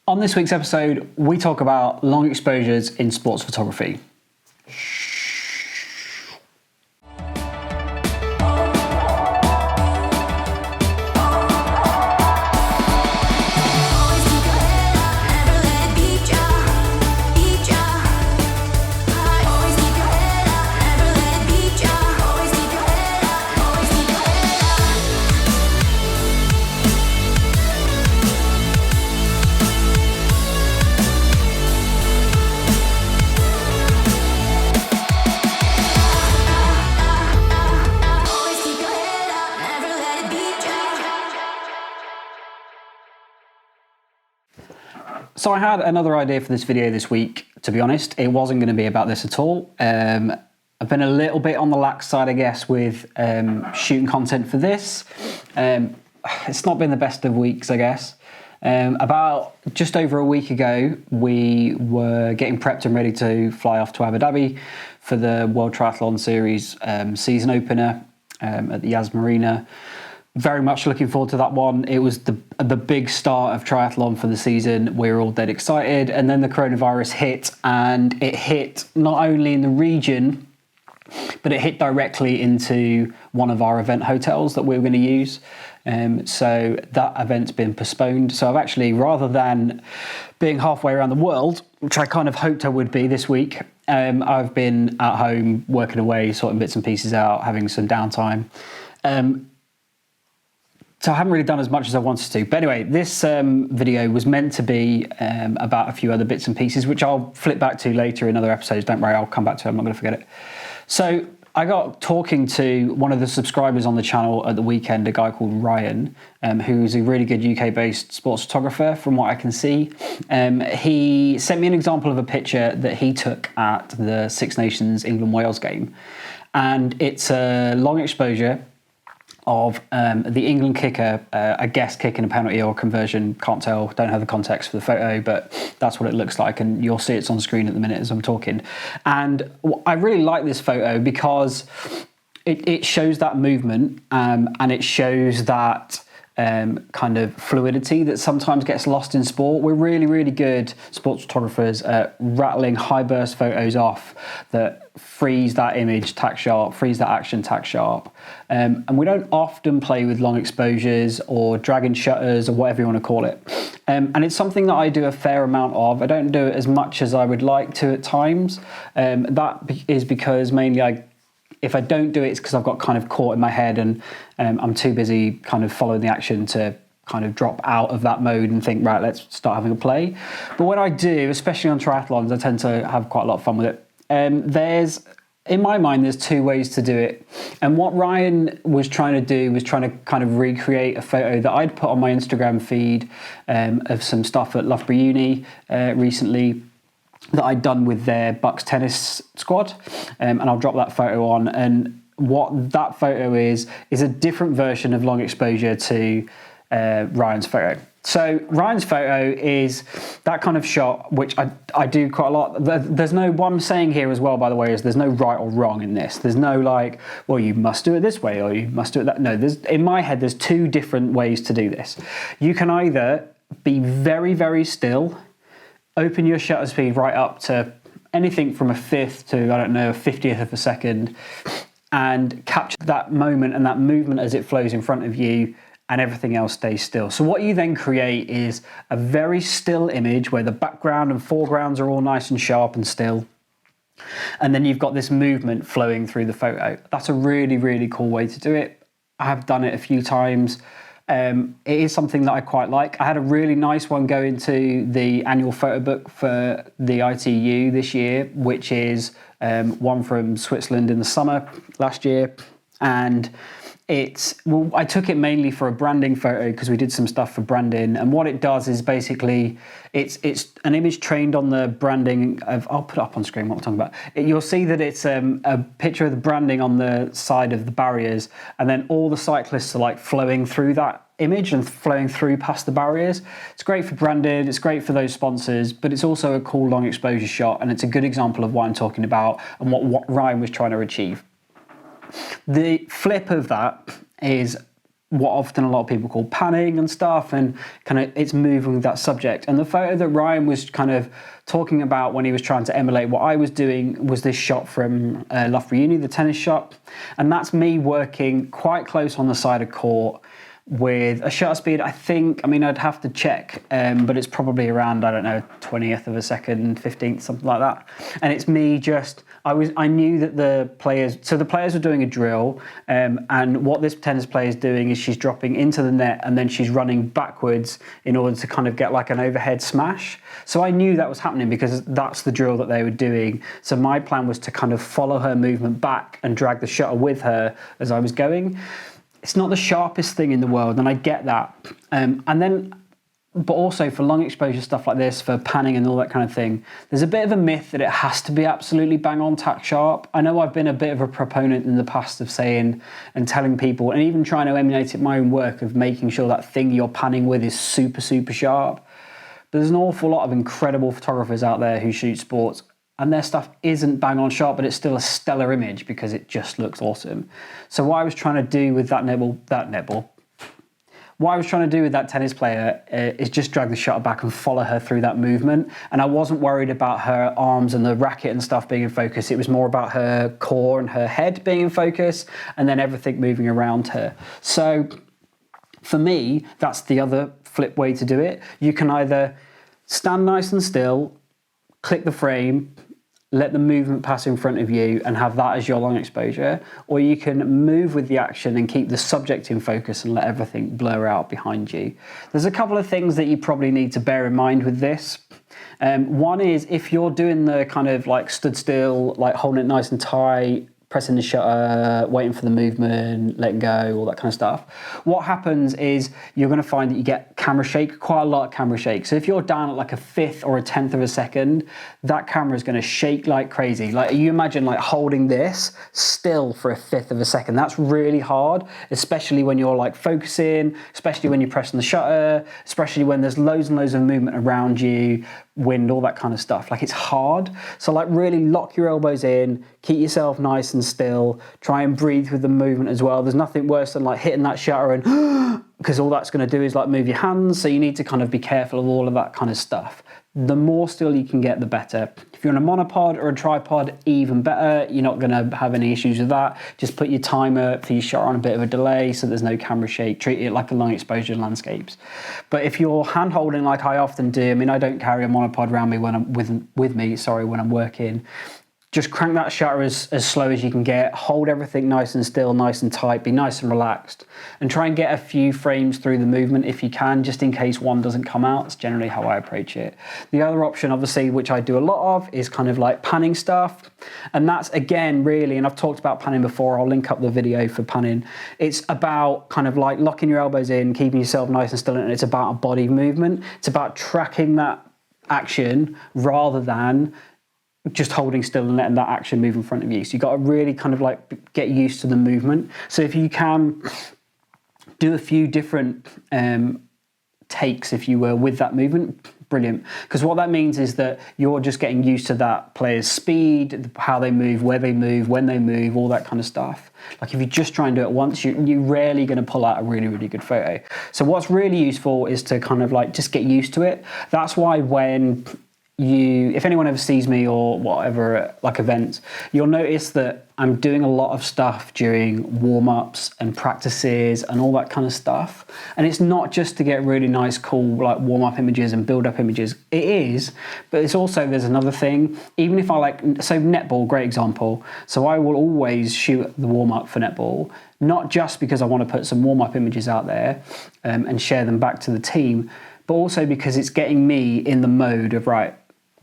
On this week's episode, we talk about long exposures in sports photography. So I had another idea for this video this week, to be honest. It wasn't going to be about this at all. I've been a little bit on the lax side, I guess, with shooting content for this. It's not been the best of weeks, I guess. About just over a week ago, we were getting prepped and ready to fly off to Abu Dhabi for the World Triathlon Series season opener at the Yas Marina. Very much looking forward to that one. It was the big start of triathlon for the season. We were all dead excited, and then the coronavirus hit, and it hit not only in the region, but it hit directly into one of our event hotels that we were going to use. So that event's been postponed. So I've actually, rather than being halfway around the world, which I kind of hoped I would be this week, I've been at home working away, sorting bits and pieces out, having some downtime. So I haven't really done as much as I wanted to. But anyway, this video was meant to be about a few other bits and pieces, which I'll flip back to later in other episodes. Don't worry, I'll come back to it. I'm not going to forget it. So I got talking to one of the subscribers on the channel at the weekend, a guy called Ryan, who's a really good UK-based sports photographer, from what I can see. He sent me an example of a picture that he took at the Six Nations England-Wales game. And it's a long exposure of the England kicker, I guess kicking a penalty or conversion, can't tell, don't have the context for the photo, but that's what it looks like, and you'll see it's on screen at the minute as I'm talking. And I really like this photo because it shows that movement, and it shows that kind of fluidity that sometimes gets lost in sport. We're really, really good sports photographers at rattling high burst photos off that freeze that image tack sharp, freeze that action tack sharp. And we don't often play with long exposures or dragging shutters or whatever you want to call it. And it's something that I do a fair amount of. I don't do it as much as I would like to at times. That is because mainly if I don't do it, it's because I've got kind of caught in my head and I'm too busy kind of following the action to kind of drop out of that mode and think, right, let's start having a play. But when I do, especially on triathlons, I tend to have quite a lot of fun with it. In my mind, there's two ways to do it. And what Ryan was trying to do was trying to kind of recreate a photo that I'd put on my Instagram feed of some stuff at Loughborough Uni recently that I'd done with their Bucks tennis squad. And I'll drop that photo on. And what that photo is a different version of long exposure to Ryan's photo. So Ryan's photo is that kind of shot, which I do quite a lot. There's no, what I'm saying here as well, by the way, is there's no right or wrong in this. There's no like, well, you must do it this way or you must do it that. No, in my head, there's two different ways to do this. You can either be very, very still, open your shutter speed right up to anything from a fifth to, I don't know, a 50th of a second, and capture that moment and that movement as it flows in front of you, and everything else stays still. So what you then create is a very still image where the background and foregrounds are all nice and sharp and still. And then you've got this movement flowing through the photo. That's a really, really cool way to do it. I have done it a few times. It is something that I quite like. I had a really nice one go into the annual photo book for the ITU this year, which is one from Switzerland in the summer last year. And I took it mainly for a branding photo because we did some stuff for branding. And what it does is basically, it's an image trained on the branding of, I'll put it up on screen what I'm talking about. You'll see that it's a picture of the branding on the side of the barriers, and then all the cyclists are like flowing through that image and flowing through past the barriers. It's great for branding, it's great for those sponsors, but it's also a cool long exposure shot, and it's a good example of what I'm talking about and what Ryan was trying to achieve. The flip of that is what often a lot of people call panning and stuff, and kind of it's moving with that subject. And the photo that Ryan was kind of talking about when he was trying to emulate what I was doing was this shot from Loughborough Uni, the tennis shot. And that's me working quite close on the side of court with a shutter speed, I'd have to check, but it's probably around, 20th of a second, 15th, something like that. And it's me I knew that the players were doing a drill, and what this tennis player is doing is she's dropping into the net and then she's running backwards in order to kind of get like an overhead smash. So I knew that was happening because that's the drill that they were doing. So my plan was to kind of follow her movement back and drag the shutter with her as I was going. It's not the sharpest thing in the world, and I get that. But also for long exposure stuff like this, for panning and all that kind of thing, there's a bit of a myth that it has to be absolutely bang on tack sharp. I know I've been a bit of a proponent in the past of saying and telling people, and even trying to emulate it in my own work, of making sure that thing you're panning with is super, super sharp. But there's an awful lot of incredible photographers out there who shoot sports, and their stuff isn't bang on sharp, but it's still a stellar image because it just looks awesome. So what I was trying to do with what I was trying to do with that tennis player is just drag the shutter back and follow her through that movement. And I wasn't worried about her arms and the racket and stuff being in focus. It was more about her core and her head being in focus, and then everything moving around her. So for me, that's the other flip way to do it. You can either stand nice and still, click the frame, let the movement pass in front of you and have that as your long exposure, or you can move with the action and keep the subject in focus and let everything blur out behind you. There's a couple of things that you probably need to bear in mind with this. One is if you're doing the kind of like stood still, like holding it nice and tight, pressing the shutter, waiting for the movement, letting go, all that kind of stuff. What happens is you're going to find that you get camera shake, quite a lot of camera shake. So if you're down at like a 1/5 or a 1/10 of a second, that camera is going to shake like crazy. Like you imagine like holding this still for a 1/5 of a second. That's really hard, especially when you're like focusing, especially when you're pressing the shutter, especially when there's loads and loads of movement around you, wind, all that kind of stuff. Like it's hard. So like really lock your elbows in, keep yourself nice and still, try and breathe with the movement as well. There's nothing worse than like hitting that shutter and because all that's going to do is like move your hands. So you need to kind of be careful of all of that kind of stuff. The more still you can get, the better. If you're on a monopod or a tripod, even better. You're not going to have any issues with that. Just put your timer for your shot on a bit of a delay so there's no camera shake. Treat it like a long exposure landscapes. But if you're hand holding like I often do, I don't carry a monopod around me when I'm when I'm working. Just crank that shutter as slow as you can get, hold everything nice and still, nice and tight, be nice and relaxed, and try and get a few frames through the movement if you can, just in case one doesn't come out. It's generally how I approach it. The other option, obviously, which I do a lot of, is kind of like panning stuff. And that's, again, really, and I've talked about panning before, I'll link up the video for panning. It's about kind of like locking your elbows in, keeping yourself nice and still, and it's about a body movement. It's about tracking that action rather than just holding still and letting that action move in front of you. So you've got to really kind of like get used to the movement. So if you can do a few different takes, if you will, with that movement, brilliant. Because what that means is that you're just getting used to that player's speed, how they move, where they move, when they move, all that kind of stuff. Like if you just try and do it once, you're rarely going to pull out a really, really good photo. So what's really useful is to kind of like just get used to it. That's why when if anyone ever sees me or whatever at like events, you'll notice that I'm doing a lot of stuff during warm-ups and practices and all that kind of stuff. And it's not just to get really nice, cool like warm-up images and build-up images. It is, but it's also, there's another thing. Even if so netball, great example. So I will always shoot the warm-up for netball, not just because I want to put some warm-up images out there and share them back to the team, but also because it's getting me in the mode of, right,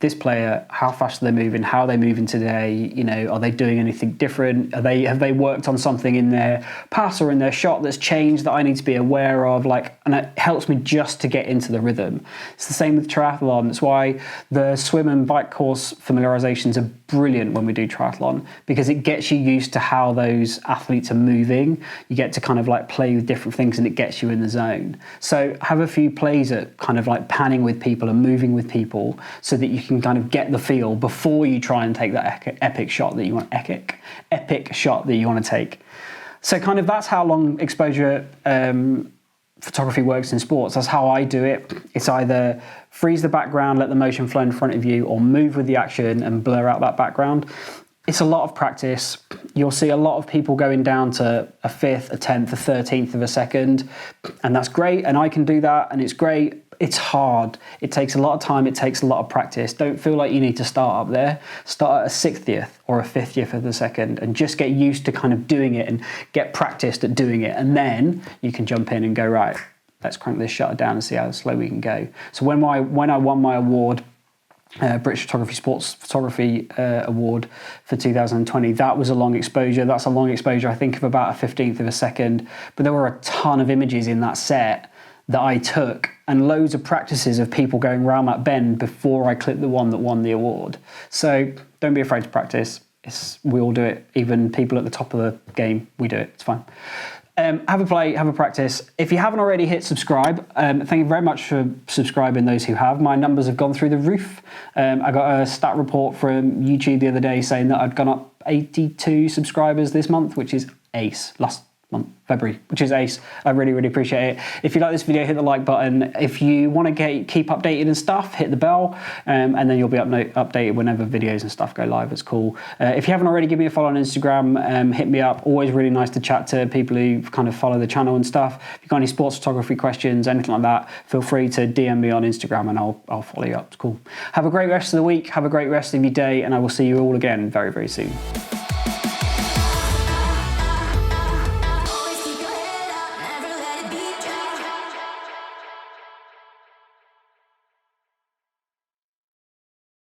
this player, how fast are they moving? How are they moving today? Are they doing anything different? Have they worked on something in their pass or in their shot that's changed that I need to be aware of? And it helps me just to get into the rhythm. It's the same with triathlon. That's why the swim and bike course familiarizations are brilliant when we do triathlon, because it gets you used to how those athletes are moving. You get to kind of like play with different things and it gets you in the zone. So have a few plays at kind of like panning with people and moving with people so that you can kind of get the feel before you try and take that epic shot that you want to take. So kind of that's how long exposure photography works in sports. That's how I do it. It's either freeze the background, let the motion flow in front of you, or move with the action and blur out that background. It's a lot of practice. You'll see a lot of people going down to a 5th, a 10th, a 13th of a second, and that's great, and I can do that, and it's great. It's hard. It takes a lot of time. It takes a lot of practice. Don't feel like you need to start up there. Start at a 60th or a 50th of a second and just get used to kind of doing it and get practiced at doing it. And then you can jump in and go, right, let's crank this shutter down and see how slow we can go. So when I won my award, British Photography Sports Photography Award for 2020, that was a long exposure. That's a long exposure, I think, of about a 15th of a second. But there were a ton of images in that set that I took, and loads of practices of people going around that bend before I clipped the one that won the award. So don't be afraid to practice. We all do it. Even people at the top of the game, we do it. It's fine. Have a play, have a practice. If you haven't already hit subscribe, thank you very much for subscribing, those who have. My numbers have gone through the roof. I got a stat report from YouTube the other day saying that I'd gone up 82 subscribers this month, which is ace. Last month, February, which is ace. I really, really appreciate it. If you like this video, hit the like button. If you want to keep updated and stuff, hit the bell, and then you'll be updated whenever videos and stuff go live. It's cool. If you haven't already, give me a follow on Instagram. Hit me up. Always really nice to chat to people who kind of follow the channel and stuff. If you've got any sports photography questions, anything like that, feel free to DM me on Instagram and I'll follow you up. It's cool. Have a great rest of the week. Have a great rest of your day, and I will see you all again very, very soon.